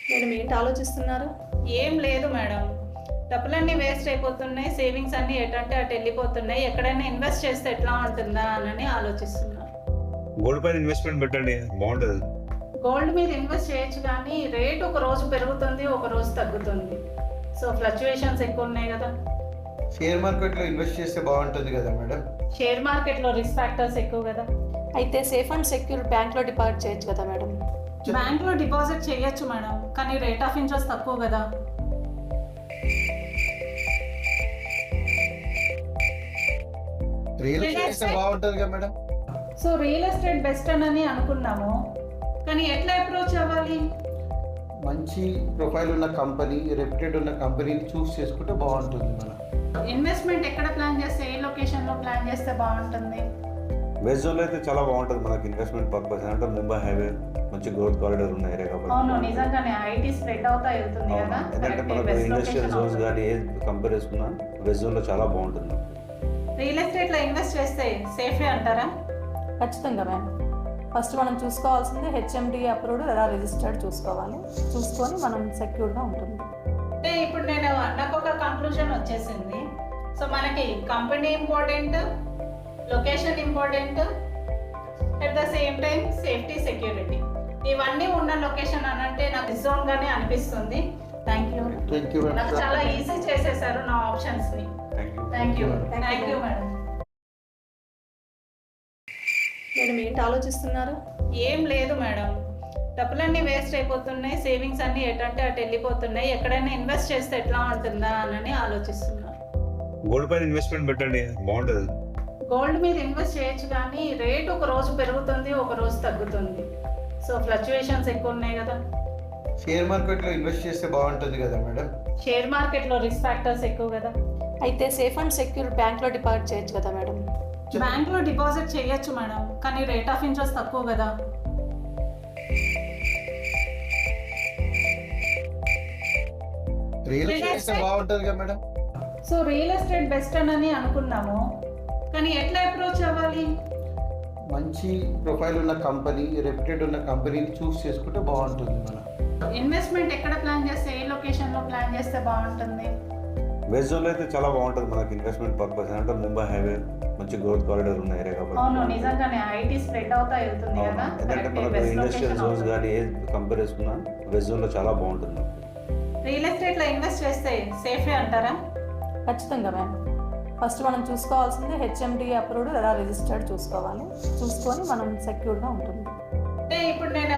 Madam ఏంటి ఆలోచిస్తున్నారు? ఏం లేదు మేడం. డబ్బులన్నీ వేస్ట్ అయిపోతున్నాయి. సేవింగ్స్ అన్నీ ఎటంటే అటు వెళ్ళిపోతున్నాయి. ఎక్కడైనా ఇన్వెస్ట్ చేస్తే ఎట్లా ఉంటుందా అని ఆలోచిస్తున్నా. గోల్డ్ పైన ఇన్వెస్ట్మెంట్ పెట్టండి, బాగుంటుంది. గోల్డ్ మీద ఇన్వెస్ట్ చేయొచ్చు కానీ రేట్ ఒక రోజు పెరుగుతుంది, ఒక రోజు తగ్గుతుంది. సో ఫ్లక్చువేషన్స్ ఎక్కువ ఉన్నాయి కదా. షేర్ మార్కెట్లో ఇన్వెస్ట్ చేస్తే బాగుంటుంది కదా మేడం. షేర్ మార్కెట్లో రిస్క్ ఫ్యాక్టర్స్ ఎక్కువ కదా. అయితే సేఫ్ అండ్ సెక్యూర్ బ్యాంక్లో డిపాజిట్ చేయొచ్చు కదా మేడం. బ్యాంక్లో డిపాజిట్ చేయొచ్చు మేడం, కానీ రేట్ ఆఫ్ ఇంట్రెస్ట్ తక్కువ కదా. రియల్ చేస్తే బాగుంటుంది కదా madam. So real estate best అని అనుకున్నాము, కానీ ఎట్లా అప్రోచ్ అవ్వాలి? మంచి ప్రొఫైల్ ఉన్న కంపెనీ, రెప్యూటెడ్ ఉన్న కంపెనీని చూస్ చేసుకుంటే బాగుంటుంది మనం. ఇన్వెస్ట్మెంట్ ఎక్కడ ప్లాన్ చేస్తే, ఏ లొకేషన్లో ప్లాన్ చేస్తే బాగుంటుంది? వెస్ట్ జోన్లో అయితే చాలా బాగుంటుంది మనకి ఇన్వెస్ట్మెంట్ పర్పస్. అంటే ముంబై హైవే మంచి గ్రోత్ కారిడార్ ఉన్న ఏరియా అవును, కాబట్టి. నిజంగానే ఐటీ స్ప్రెడ్ అవుతా వెళ్తుంది కదా. ఎందుకంటే మనకు ఇండస్ట్రియల్ జోన్స్ కానీ ఏ కంపేర్ చేసుకున్నా వెస్ట్ జోన్లో చాలా బాగుంటుంది. రియల్ ఎస్టేట్లో ఇన్వెస్ట్ చేస్తే సేఫే అంటారా? ఖచ్చితంగా మేడం. ఫస్ట్ మనం చూసుకోవాల్సింది హెచ్ఎండి అప్రూవ్డ్ లేదా రిజిస్టర్డ్ చూసుకోవాలి. చూసుకొని మనం సెక్యూర్గా ఉంటుంది. అంటే ఇప్పుడు నాకు ఒక కంక్లూజన్ వచ్చేసింది. సో మనకి company important, location important, at the same time safety, security, ఇవన్నీ ఉన్న లొకేషన్ అని అంటే నాకు జోన్ గానే అనిపిస్తుంది. Thank you. నాకు చాలా ఈజీ చేసేసారు నా ఆప్షన్స్ ని. Thank you. Thank you madam. Madam ఏంటి ఆలోచిస్తున్నారు? ఏం లేదు మేడం. డబ్బులన్నీ వేస్ట్ అయిపోతున్నాయి. సేవింగ్స్ అన్నీ ఎటంటే అటు వెళ్ళిపోతున్నాయి. ఎక్కడైనా ఇన్వెస్ట్ చేస్తే ఎట్లా ఉంటుందా అని ఆలోచిస్తున్నా. గోల్డ్ పైన ఇన్వెస్ట్మెంట్ పెట్టండి, బాగుంటుంది. గోల్డ్ మీద ఇన్వెస్ట్ చేయొచ్చు కానీ రేట్ ఒక రోజు పెరుగుతుంది, ఒక రోజు తగ్గుతుంది. సో ఫ్లక్చువేషన్స్ ఎక్కువ ఉన్నాయి కదా. షేర్ మార్కెట్లో ఇన్వెస్ట్ చేస్తే బాగుంటుంది కదా మేడం. షేర్ మార్కెట్లో రిస్క్ ఫ్యాక్టర్స్ ఎక్కువ కదా. అయితే సేఫ్ అండ్ సెక్యూర్ బ్యాంక్లో డిపాజిట్ చేయొచ్చు కదా మేడం. బ్యాంక్లో డిపాజిట్ చేయొచ్చు మేడం, కానీ రేట్ ఆఫ్ ఇంట్రెస్ట్ తక్కువ కదా. రియల్ చేస్తే బాగుంటుంది కదా madam. So real estate best అని అనుకున్నాము, కానీ ఎట్లా అప్రోచ్ అవ్వాలి? మంచి ప్రొఫైల్ ఉన్న కంపెనీ, రెప్యూటెడ్ ఉన్న కంపెనీని చూస్ చేసుకుంటే బాగుంటుంది మనం. ఇన్వెస్ట్మెంట్ ఎక్కడ ప్లాన్ చేస్తే, ఏ లొకేషన్లో ప్లాన్ చేస్తే బాగుంటుంది? వెస్ట్ జోన్లో అయితే చాలా బాగుంటుంది మనకి ఇన్వెస్ట్మెంట్ పర్పస్. అంటే ముంబై హైవే మంచి గ్రోత్ కారిడార్ ఉన్న ఏరియా అవును, కాబట్టి. నిజంగానే ఐటీ స్ప్రెడ్ అవుతా వెళ్తుంది కదా. ఎందుకంటే మనకు ఇండస్ట్రియల్ జోన్స్ కానీ ఏ కంపేర్ చేసుకున్నా వెస్ట్ జోన్లో చాలా బాగుంటుంది. రియల్ ఎస్టేట్లో ఇన్వెస్ట్ చేస్తే సేఫే అంటారా? ఖచ్చితంగా మేడం. ఫస్ట్ మనం చూసుకోవాల్సింది హెచ్ఎండి అప్రూవ్డ్ లేదా రిజిస్టర్డ్ చూసుకోవాలి. చూసుకొని మనం సెక్యూర్గా ఉంటుంది. అంటే ఇప్పుడు నేను